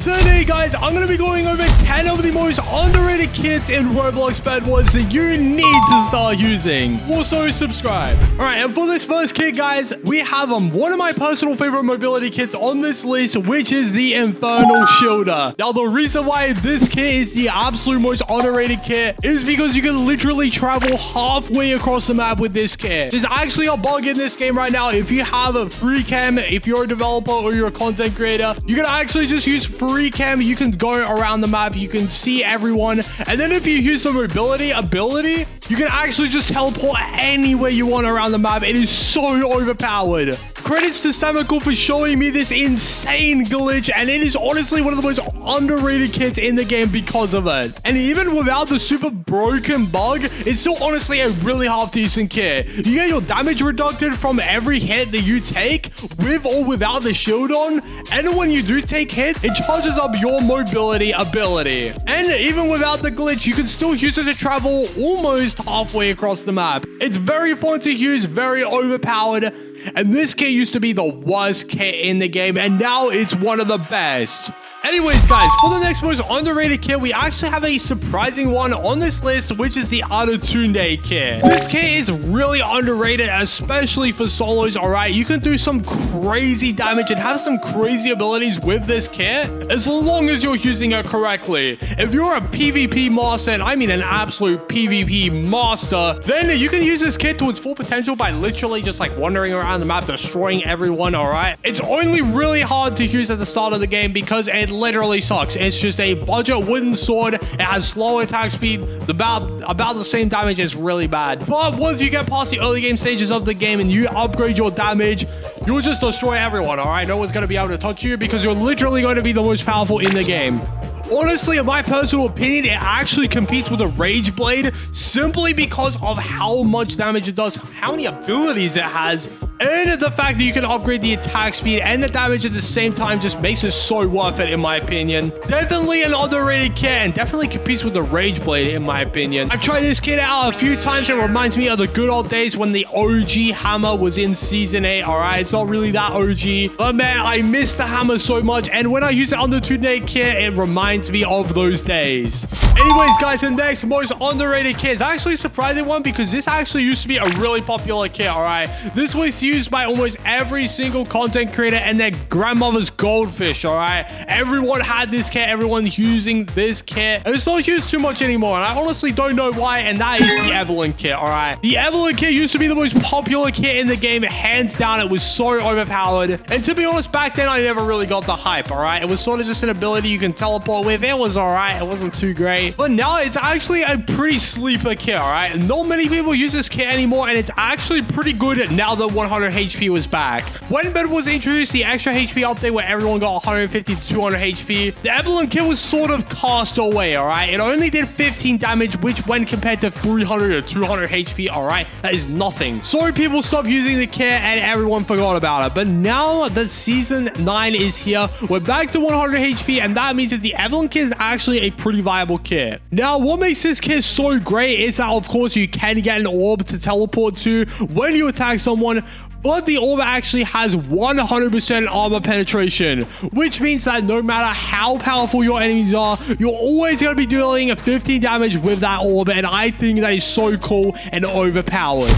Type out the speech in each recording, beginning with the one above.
Today, guys, I'm going to be going over 10 of the most underrated kits in Roblox Bedwars that you need to start using. Also, subscribe. All right, and for this first kit, guys, we have one of my personal favorite mobility kits on this list, which is the Infernal Shielder. Now, the reason why this kit is the absolute most underrated kit is because you can literally travel halfway across the map with this kit. There's actually a bug in this game right now. If you have a free cam, if you're a developer or you're a content creator, you can actually just use free cam. You can go around the map, you can see everyone, and then if you use the mobility ability, you can actually just teleport anywhere you want around the map. It is so overpowered. Credits to Samical for showing me this insane glitch, and it is honestly one of the most underrated kits in the game because of it. And even without the super broken bug, it's still honestly a really half-decent kit. You get your damage reducted from every hit that you take, with or without the shield on, and when you do take hit, it charges up your mobility ability. And even without the glitch, you can still use it to travel almost halfway across the map. It's very fun to use, very overpowered. And this kit used to be the worst kit in the game, and now it's one of the best. Anyways, guys, for the next most underrated kit, we actually have a surprising one on this list, which is the Unday kit. This kit is really underrated, especially for solos, all right? You can do some crazy damage and have some crazy abilities with this kit, as long as you're using it correctly. If you're a PvP master, and I mean an absolute PvP master, then you can use this kit to its full potential by literally just like wandering around the map, destroying everyone, all right? It's only really hard to use at the start of the game because it literally sucks. It's just a budget wooden sword. It has slow attack speed, about the same damage. Is really bad. But once you get past the early game stages of the game and you upgrade your damage, you'll just destroy everyone, all right? No one's going to be able to touch you because you're literally going to be the most powerful in the game. Honestly, in my personal opinion, it actually competes with a Rage Blade simply because of how much damage it does, how many abilities it has, and the fact that you can upgrade the attack speed and the damage at the same time just makes it so worth it, in my opinion. Definitely an underrated kit and definitely competes with the Rage Blade, in my opinion. I've tried this kit out a few times and it reminds me of the good old days when the OG hammer was in Season 8, alright? It's not really that OG, but man, I miss the hammer so much, and when I use it on the Unday kit, it reminds me of those days. Anyways, guys, the next most underrated kit is actually a surprising one because this actually used to be a really popular kit, all right? This was used by almost every single content creator and their grandmother's goldfish, all right? Everyone had this kit, everyone's using this kit, and it's not used too much anymore, and I honestly don't know why, and that is the Evelyn kit, all right? The Evelyn kit used to be the most popular kit in the game, hands down. It was so overpowered, and to be honest, back then, I never really got the hype, all right? It was sort of just an ability you can teleport with. It was all right. It wasn't too great, but now it's actually a pretty sleeper kit, all right? Not many people use this kit anymore, and it's actually pretty good now that 100 HP was back. When Bed was introduced, the extra HP update where everyone got 150 to 200 HP, the Evelyn kit was sort of cast away, all right? It only did 15 damage, which when compared to 300 or 200 HP, all right, that is nothing. So people stopped using the kit and everyone forgot about it. But now that Season 9 is here, we're back to 100 HP, and that means that the Evelyn kit is actually a pretty viable kit. Now, what makes this kit so great is that, of course, you can get an orb to teleport to when you attack someone, but the orb actually has 100% armor penetration, which means that no matter how powerful your enemies are, you're always going to be dealing 15 damage with that orb, and I think that is so cool and overpowered.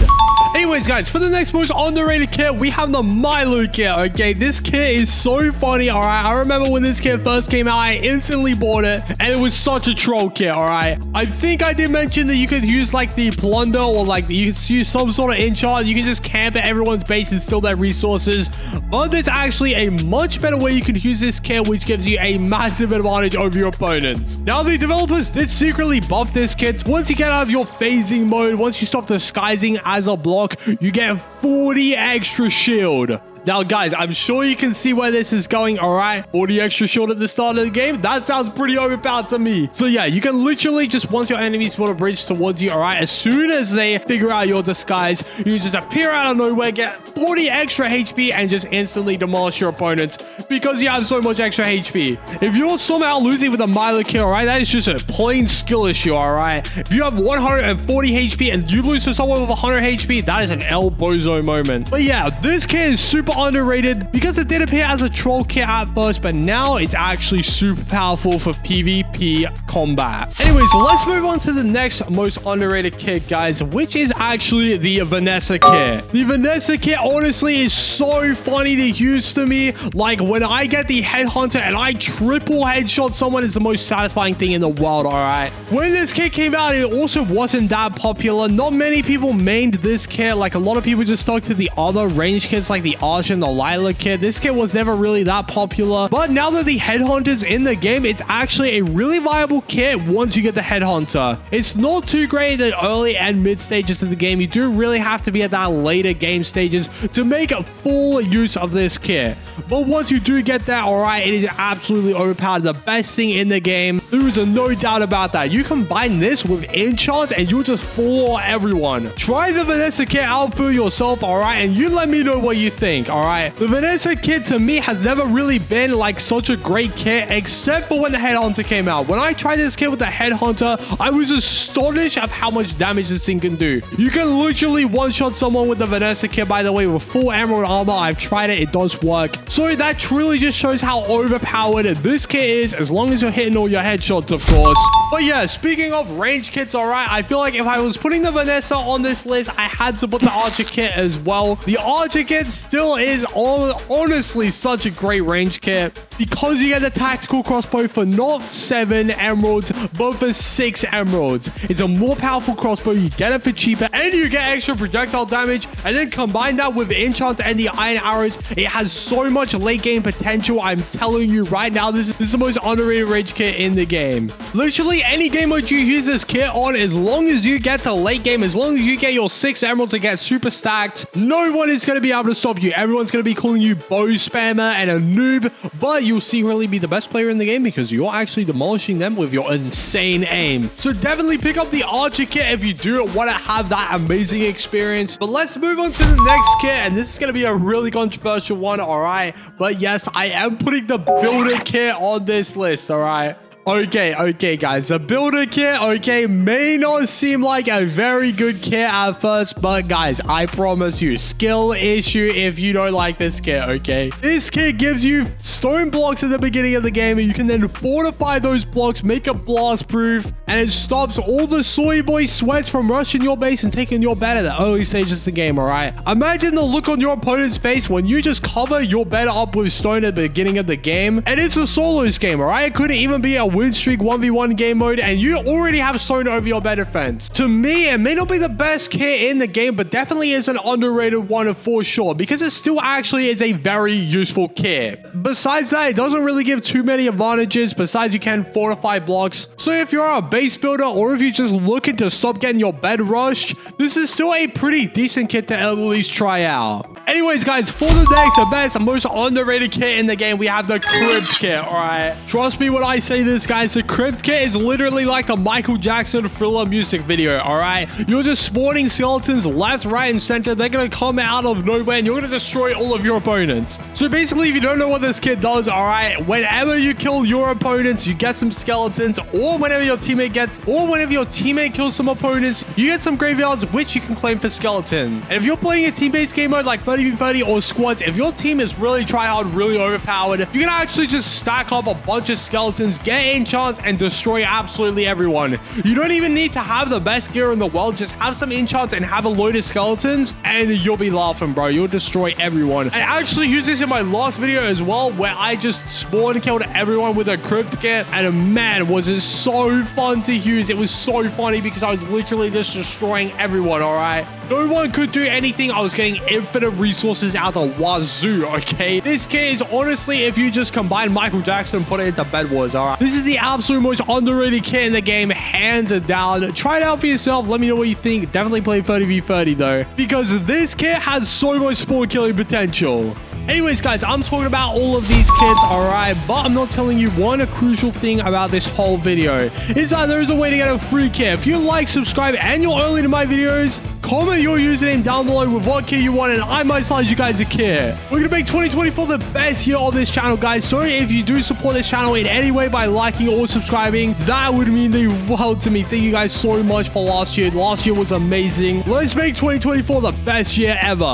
Anyways, guys, for the next most underrated kit, we have the Milo kit, okay? This kit is so funny, all right? I remember when this kit first came out, I instantly bought it, and it was such a troll kit, all right? I think I did mention that you could use, like, the plunder, or, like, you could use some sort of enchant. You can just camp at everyone's base and steal their resources, but there's actually a much better way you could use this kit, which gives you a massive advantage over your opponents. Now, the developers did secretly buff this kit. Once you get out of your phasing mode, once you stop disguising as a block, you get 40 extra shield. Now, guys, I'm sure you can see where this is going, all right? 40 extra shield at the start of the game. That sounds pretty overpowered to me. So, yeah, you can literally just, once your enemies put a bridge towards you, all right? As soon as they figure out your disguise, you just appear out of nowhere, get 40 extra HP, and just instantly demolish your opponents because you have so much extra HP. If you're somehow losing with a Milo kill, all right, that is just a plain skill issue, all right? If you have 140 HP and you lose to someone with 100 HP, that is an El Bozo moment. But, yeah, this kit is super underrated because it did appear as a troll kit at first, but now it's actually super powerful for PvP combat. Anyways, let's move on to the next most underrated kit, guys, which is actually the Vanessa kit. The Vanessa kit honestly is so funny to use for me. Like when I get the headhunter and I triple headshot someone, is the most satisfying thing in the world. All right, when this kit came out, it also wasn't that popular. Not many people mained this kit. Like a lot of people just stuck to the other range kits like the Arch and the Lila kit. This kit was never really that popular, but now that the headhunter's in the game, it's actually a really viable kit once you get the headhunter. It's not too great in the early and mid stages of the game. You do really have to be at that later game stages to make full use of this kit, but once you do get that, all right, it is absolutely overpowered. The best thing in the game. There is no doubt about that. You combine this with enchants and you'll just floor everyone. Try the Vanessa kit out for yourself, all right, and you let me know what you think. All right, the Vanessa kit to me has never really been like such a great kit, except for when the headhunter came out. When I tried this kit with the headhunter, I was astonished of how much damage this thing can do. You can literally one-shot someone with the Vanessa kit, by the way, with full emerald armor. I've tried it does work. So that truly just shows how overpowered this kit is, as long as you're hitting all your headshots, of course. But yeah, speaking of range kits, all right, I feel like if I was putting the Vanessa on this list, I had to put the Archer kit as well. The Archer kit still is honestly such a great range kit because you get the tactical crossbow for not 7 emeralds, but for 6 emeralds. It's a more powerful crossbow. You get it for cheaper and you get extra projectile damage, and then combine that with enchants and the iron arrows. It has so much late game potential. I'm telling you right now, this is the most underrated range kit in the game. Literally any game mode you use this kit on, as long as you get to late game, as long as you get your 6 emeralds and get super stacked, no one is going to be able to stop you. Everyone's going to be calling you bow spammer and a noob, but you'll secretly be the best player in the game because you're actually demolishing them with your insane aim. So definitely pick up the Archer kit if you do want to have that amazing experience. But let's move on to the next kit, and this is going to be a really controversial one, all right? But yes, I am putting the Builder kit on this list, all right? Okay, guys. The Builder kit, okay, may not seem like a very good kit at first, but guys, I promise you, skill issue if you don't like this kit, okay? This kit gives you stone blocks at the beginning of the game, and you can then fortify those blocks, make it blast proof, and it stops all the soy boy sweats from rushing your base and taking your bed at the early stages of the game, all right? Imagine the look on your opponent's face when you just cover your bed up with stone at the beginning of the game, and it's a solos game, all right? It couldn't even be a win streak 1v1 game mode, and you already have stone over your bed defense. To me, it may not be the best kit in the game, but definitely is an underrated one for sure, because it still actually is a very useful kit. Besides that, it doesn't really give too many advantages, besides you can fortify blocks. So if you're a base builder, or if you're just looking to stop getting your bed rushed, this is still a pretty decent kit to at least try out. Anyways, guys, for the next best and most underrated kit in the game, we have the Crypt kit, all right? Trust me when I say this, guys, the Crypt kit is literally like the Michael Jackson Thriller music video, all right? You're just spawning skeletons left, right, and center. They're going to come out of nowhere, and you're going to destroy all of your opponents. So basically, if you don't know what this kit does, all right, whenever you kill your opponents, you get some skeletons, or whenever your teammate kills some opponents, you get some graveyards, which you can claim for skeleton. And if you're playing a team-based game mode like 30v30 or squads, if your team is really tryhard, really overpowered, you can actually just stack up a bunch of skeletons, get enchants, and destroy absolutely everyone. You don't even need to have the best gear in the world. Just have some enchants and have a load of skeletons, and you'll be laughing, bro. You'll destroy everyone. I actually used this in my last video as well, where I just spawn killed everyone with a Crypt kit, and man, was it so fun to use. It was so funny because I was literally just destroying everyone, all right? No one could do anything. I was getting infinite resources out the wazoo, okay? This kit is honestly, if you just combine Michael Jackson and put it into Bedwars, all right? This is the absolute most underrated kit in the game, hands down. Try it out for yourself. Let me know what you think. Definitely play 30v30 though, because this kit has so much spawn killing potential. Anyways, guys, I'm talking about all of these kits, all right? But I'm not telling you one crucial thing about this whole video is that there is a way to get a free kit. If you like, subscribe, and you're early to my videos, comment your username down below with what kit you want, and I might slide you guys a kit. We're going to make 2024 the best year of this channel, guys. So if you do support this channel in any way by liking or subscribing, that would mean the world to me. Thank you guys so much for last year. Last year was amazing. Let's make 2024 the best year ever.